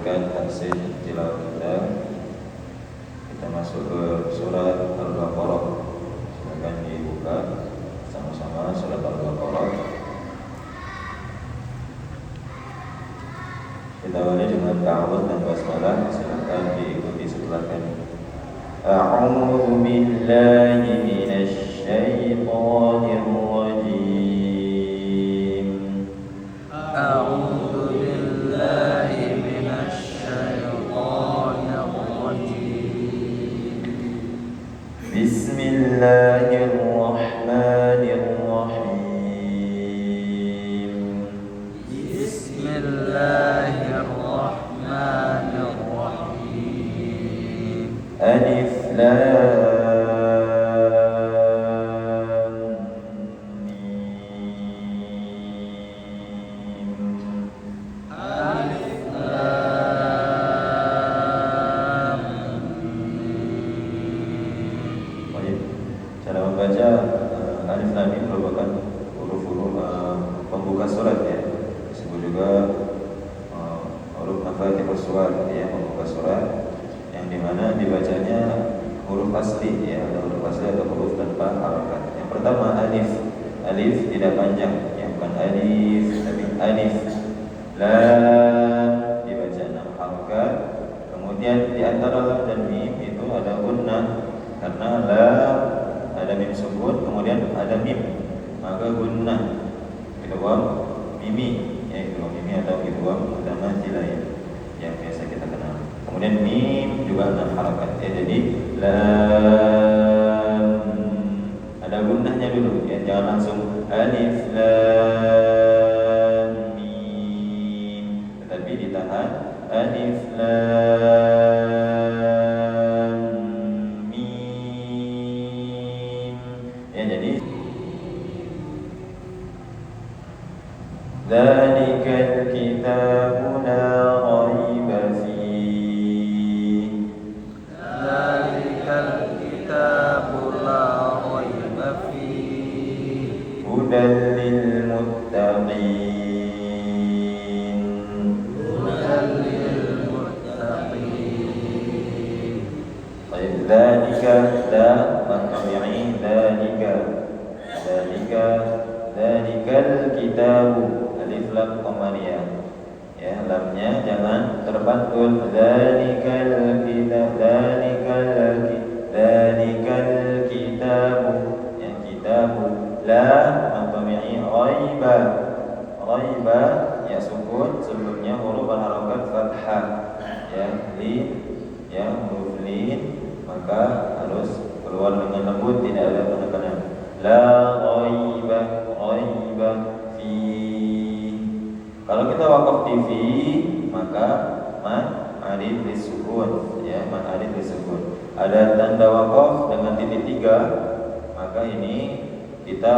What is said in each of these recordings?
melanjutkan tafsir tilawah kita masuk ke surat Al-Baqarah. Silakan dibuka sama-sama surat Al-Baqarah. Kita awali dengan ta'awudz dan basmalah. Silakan diikuti setelah kami. A'udzu billahi minasy syaithanir rajim. A'udzu billahi minasy syaithanir rajim. Bismillahirrahmanirrahim. Bismillahirrahmanirrahim. Alif Lam Alif Lam Mim. Baik, cara membaca Alif Lam Mim merupakan huruf-huruf pembuka surat ya. Disebut juga huruf Mafatihus Surat ya, pembuka surat yang dimana dibacanya huruf asli ya, ada huruf asli atau huruf tanpa harokat. Yang pertama alif, alif tidak panjang ya, bukan alif tapi alif. Lam dibaca 6 harokat. Kemudian di antara lam dan mim itu ada gunnah karena lam ada mim sukun, kemudian ada mim, maka gunnah idgham mimi ya, idgham mimi atau idgham mutamathilah ya, yang biasa kita kenal. Kemudian mim juga 6 harakat ya, jadi lam ada gunnahnya dulu ya, jangan langsung alif lam mim, tetapi ditahan alif lam mim ya, jadi dzalikal kitabu la raiba fihi. Dzalikal kitabu la raiba fihi. Hudan lil muttaqin. Hudan lil muttaqin. Baik, dzalika la maqami'i dzalika. Dzalikal kitabu alif lam qamariyah. Ya, lamnya jangan terpantul. Dzalikal kitabu ya, kitabu la maqami'i raiba. Raiba ya sukun, sebelumnya huruf al-harakat fathah ya, lin ya, huruf lin, maka harus keluar dengan lembut, tidak ada penekanan. La raiba fi. Kalau kita wakaf di fi, maka mad alif disukun ya, mad alif disukun. Ada tanda wakaf dengan titik 3, maka ini kita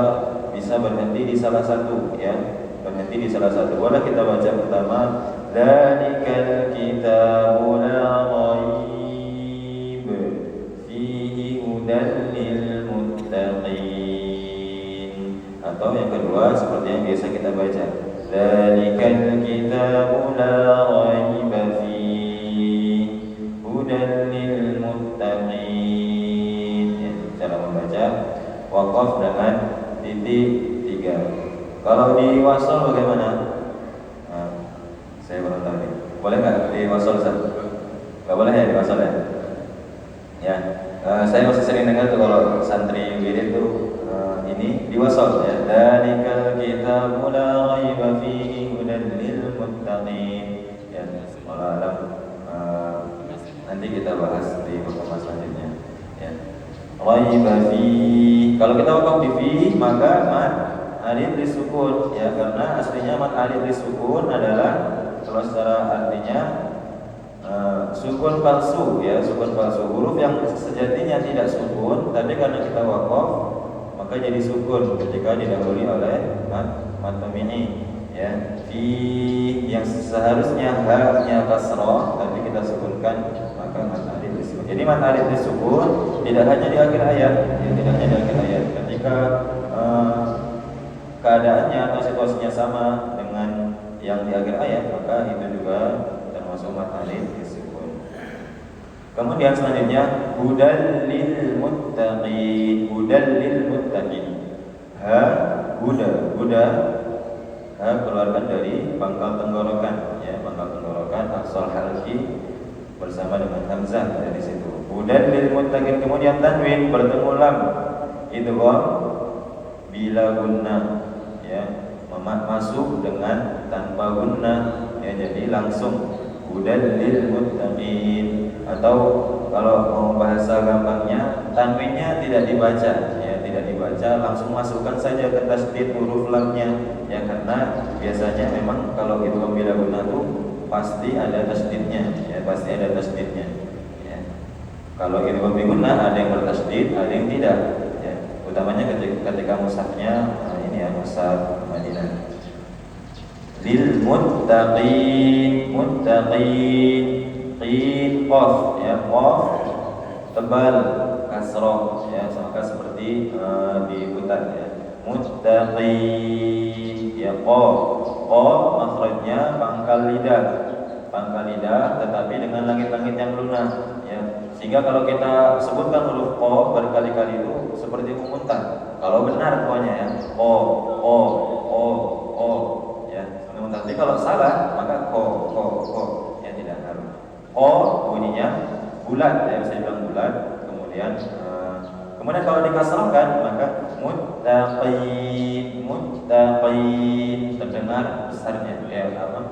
bisa berhenti di salah satu ya, berhenti di salah satu. Boleh kita baca pertama dzalikal kitabu la raib fihi hudan lil muttaqin, atau yang kedua seperti yang biasa kita baca dzalikal kitabu la raiba fihi hudan lil muttaqin ya, cara membaca waqaf dengan titik 3. Kalau di wasal bagaimana? Nah, saya baru tahu nih. Boleh nggak di wasal satu? Nggak boleh ya di wasal ya? Ya, saya masih sering dengar tuh kalau santri wirid tuh ini di wasal ya. Dzalikal kitabu la raiba fihi hudan lil muttaqin. Ya, wallahu alam. Nanti kita bahas di pertemuan selanjutnya. Ya. Raiba fi. Kalau kita wakaf di fi, maka mad alif disukun ya, karena aslinya mad alif disukun adalah kalau secara artinya sukun palsu ya, sukun palsu, huruf yang sejatinya tidak sukun, tapi karena kita wakaf maka jadi sukun ketika didahului oleh mad tabi'i ya. Fi yang seharusnya ha-nya kasrah tapi kita sukunkan, maka mad alif disukun. Jadi mad alif disukun tidak hanya di akhir ayat ya, tidak hanya di akhir ayat. Ketika keadaannya atau situasinya sama dengan yang di akhir ayat, maka itu juga termasuk mad alif Kemudian selanjutnya hudal lil muttaqin, hudal lil muttaqin. Ha huda ha keluarkan dari pangkal tenggorokan, ya, pangkal tenggorokan aksal halqi bersama dengan hamzah dari situ. Hudal lil muttaqin, kemudian tanwin bertemu lam idgham bila gunnah, ya, masuk dengan tanpa gunnah, ya, jadi langsung hudal lil muttaqin. Atau kalau mau bahasa gampangnya, tanwinnya tidak dibaca, ya, tidak dibaca, langsung masukkan saja ke tasdid huruf lamnya, ya, karena biasanya memang kalau itu bila gunnah tuh pasti ada tasdidnya, ya, pasti ada tasdidnya, ya. Kalau itu bila gunnah ada yang bertasdid, ada yang tidak, ya. Utamanya ketika mushafnya ini ya, mushaf Madinah. Lil muttaqin, muttaqin, qin qaf, ya, qaf tebal kasroh, ya, sama seperti diputar, ya, muttaqin, ya, qaf makhrajnya pangkal lidah tetapi dengan langit-langit yang lunak, ya, sehingga kalau kita sebutkan huruf qaf berkali-kali itu seperti memuntah kalau benar pokoknya, ya, qaf ya, nanti kalau salah maka ko, ya, tidak harus. Bunyinya bulat, ya, bisa dibilang bulat. Kemudian kalau dikasrahkan maka muttaqin terdengar besarnya, ya,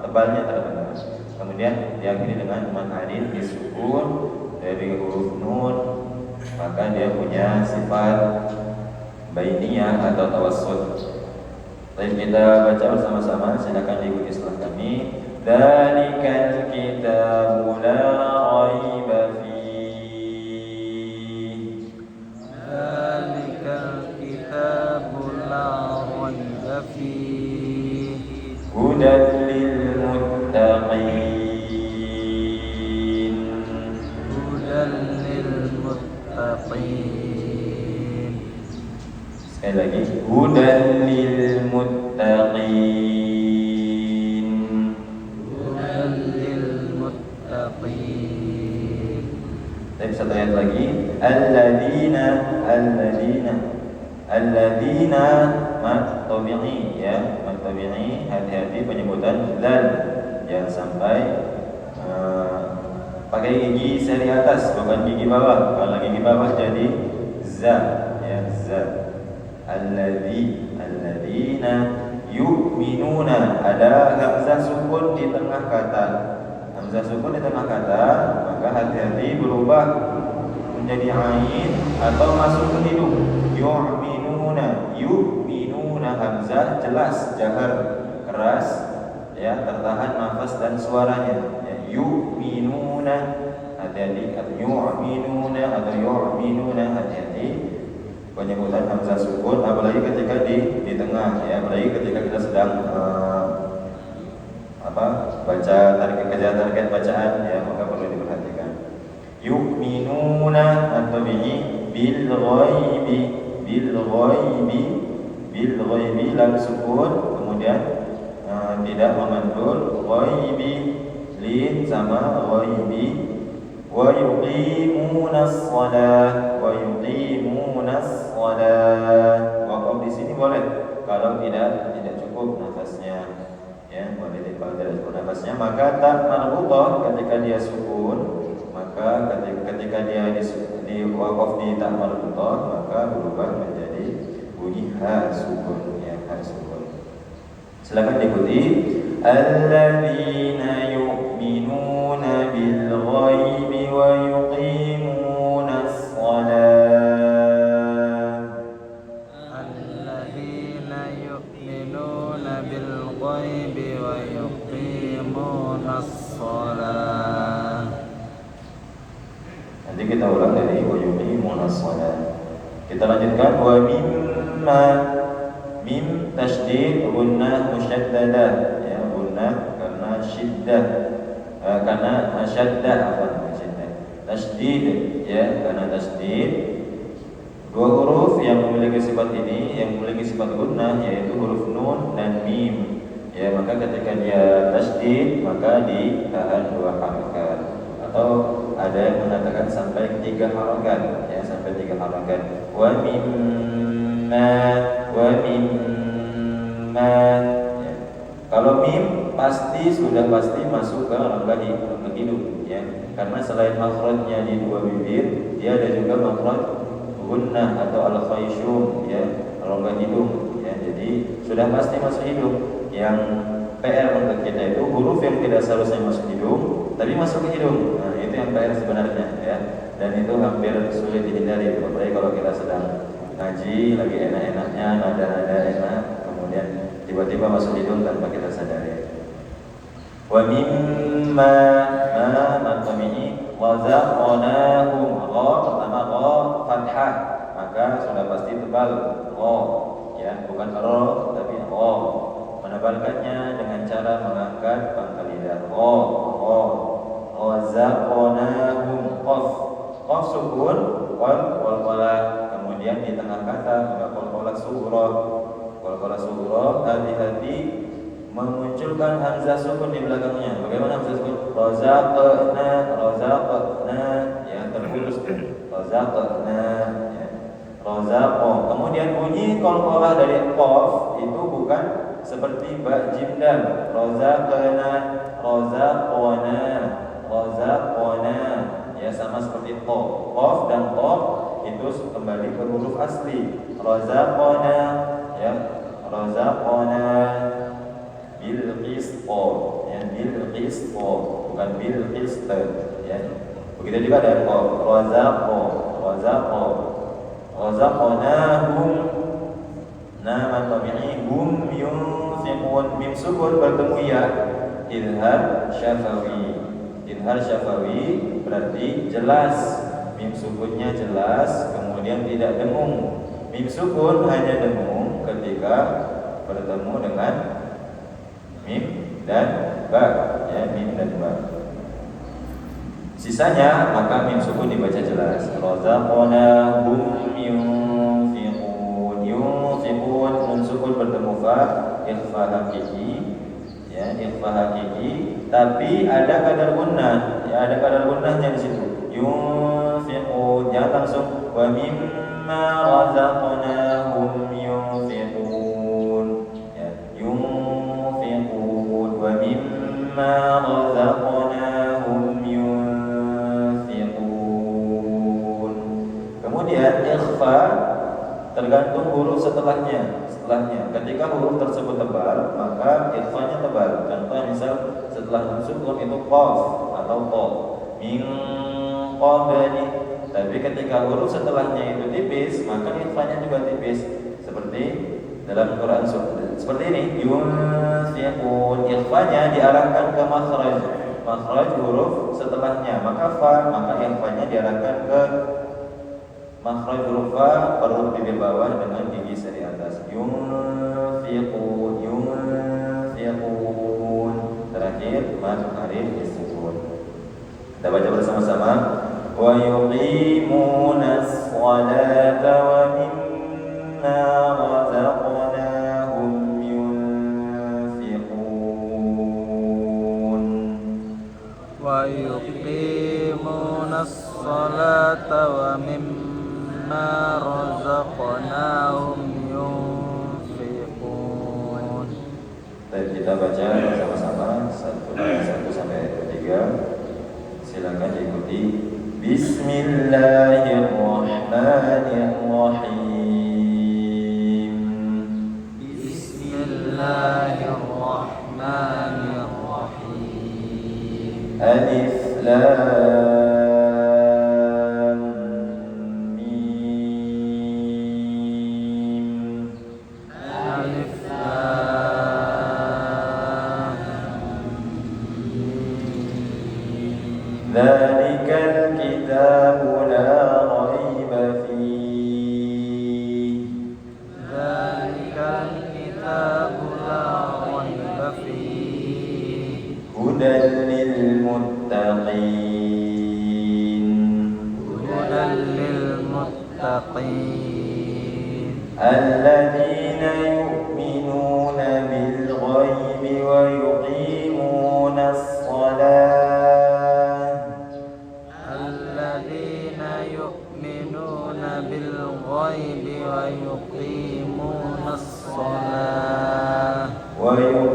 tebalnya terdengar. Kemudian diakhiri dengan man'adin disukun dari huruf nun, maka dia punya sifat bainiyah atau tawassut. Baik, kita baca bersama-sama, silakan diikuti setelah kami. Dzalikal kitabu la raiba fihi. Dzalikal kitabu la raiba fihi. Hudan lil muttaqin. Hudan lil muttaqin. Sekali lagi, hudan lil muttaqin. Hudan lil muttaqin. Tapi satu ayat lagi, alladzina mad tabi'i, ya, mad tabi'i, hati-hati penyebutan dzal, jangan sampai pakai gigi seri atas bukan gigi bawah. Kalau gigi bawah jadi za, ya, za. Alladzina yu'minuna, ada hamzah sukun di tengah kata. Hamzah sukun di tengah kata, maka hati-hati berubah menjadi ain atau masuk ke hidung. Yu'minuna hamzah jelas, jahar, keras, ya, tertahan nafas dan suaranya, ya, yu'minuna, hati-hati. Yu'minuna atau yu'minuna, hati-hati penyebutan hamzah sukun, apalagi ketika di tengah, ya, apalagi ketika kita sedang baca target bacaan, ya, maka perlu diperhatikan. Yu'minuna atau bil ghaibi lam sukun, kemudian tidak memantul, ghaibi lin sama ghaibi. Wa yuqimunas shalah, waqaf di sini boleh kalau tidak cukup nafasnya, ya, boleh kalau tidak cukup nafasnya, maka tak marbutah ketika dia sukun, maka ketika dia di waqaf di tak marbutah maka berubah menjadi bunyi ha sukun, ya, ha sukun. Silakan diikuti. Alladzina yu'minuna bil ghaibi wa yuqimunas shalah. Alladzina yu'minuna bil ghaibi wa yuqimunas shalah. Nanti kita ulang dari wa yuqimunas shalah. Kita lanjutkan wa mimma, mim tasydid gunnah musyaddadah, ya, gunnah karena syiddah, karena syaddah, syiddah. Tasydid, ya, karena tasydid. Dua huruf yang memiliki sifat ini, yang memiliki sifat gunnah, yaitu huruf nun dan mim, ya, maka ketika dia tasydid maka ditahan dua harakat. Atau ada yang mengatakan sampai 3 harokat, ya, sampai 3 harokat. Wa mimma, ya. Kalau mim sudah pasti masuk ke rongga hidung, ya. Karena selain makhrajnya di 2 bibir, dia ada juga makhraj gunnah atau al-khayshum, ya, rongga hidung, ya. Jadi sudah pasti masuk hidung. Yang PR untuk kita itu huruf yang tidak seharusnya masuk hidung tapi masuk ke hidung. Nah, itu yang PR sebenarnya, ya. Dan itu hampir sulit dihindari, apalagi kalau kita sedang ngaji lagi enak-enaknya, nada-nada enak, kemudian tiba-tiba masuk hidung tanpa kita sadari. Wa mimma razaqnahum, pertama fathah, maka sudah pasti tebal ya, bukan ro tapi menebalkannya dengan cara mengangkat pangkal lidah. Razaqnahum, qaf sukun, qalqalah, kemudian di tengah kata maka qalqalah sughra, hati-hati memunculkan hamzah sukun di belakangnya. Bagaimana hamzah sukun? Razaqna, ya, terputus. Razaqna, ya. Razaqo. Kemudian bunyi qalqalah dari qaf itu bukan seperti ba jim dal. Razaqna, ya, sama seperti to. Qaf dan to itu kembali ke huruf asli. Razaqna, ya, razaqna bil qisṭa, ya, bil qisṭa, bukan bil qisṭ, ya. Begitu juga ada razaqnahum, nama tabi'i hum yunfiqun, mim sukun bertemu ya, idhar syafawi berarti jelas, mim sukunnya jelas, kemudian tidak dengung. Mim sukun hanya dengung ketika bertemu dengan mim dan ba, ya, mim dan ba. Sisanya maka mim sukun dibaca jelas. Razaqnahum yunfiqun, nun sukun bertemu fa, ikhfa hakiki, ya, ikhfa hakiki, tapi ada kadar gunnah, ya, ada kadar gunnahnya di situ. Yunfiqun, jangan langsung wa mimma razaqnahum yunfiqun, ya, yunfiqun, wa mimma razaqnahum yunfiqun. Kemudian ikhfa tergantung huruf setelahnya. Ketika huruf tersebut tebal, maka ikhfanya tebal. Contoh misal setelah nun sukun itu qaf atau to, min qabli. Tapi ketika huruf setelahnya itu tipis, maka ikhfanya juga tipis. Seperti dalam Quran seperti ini, yunfiqun, ikhfanya diarahkan ke makhraj huruf setelahnya, maka fa, maka ikhfanya diarahkan ke makhraj huruf fa, perut di bawah dengan gigi seri atas. Yunfiqun, terakhir mad arif sukun. Kita baca bersama-sama. Wa yuqimunas sholata wa mimma razaqnahum yunfiqun. Wa yuqimunas sholata wa mimma razaqnahum yunfiqun. Dan kita baca bersama-sama 1 sampai 3. Silakan diikuti. Bismillahirrahmanirrahim. Bismillahirrahmanirrahim. Alif lam Dzalikal kitabu la raiba fihi. Dzalikal kitabu la raiba fihi. Hudan lil muttaqin. Hudan lil muttaqin. Alladzina yu'minuna bil ghaibi wa yuqimuna as-salata. الذين wa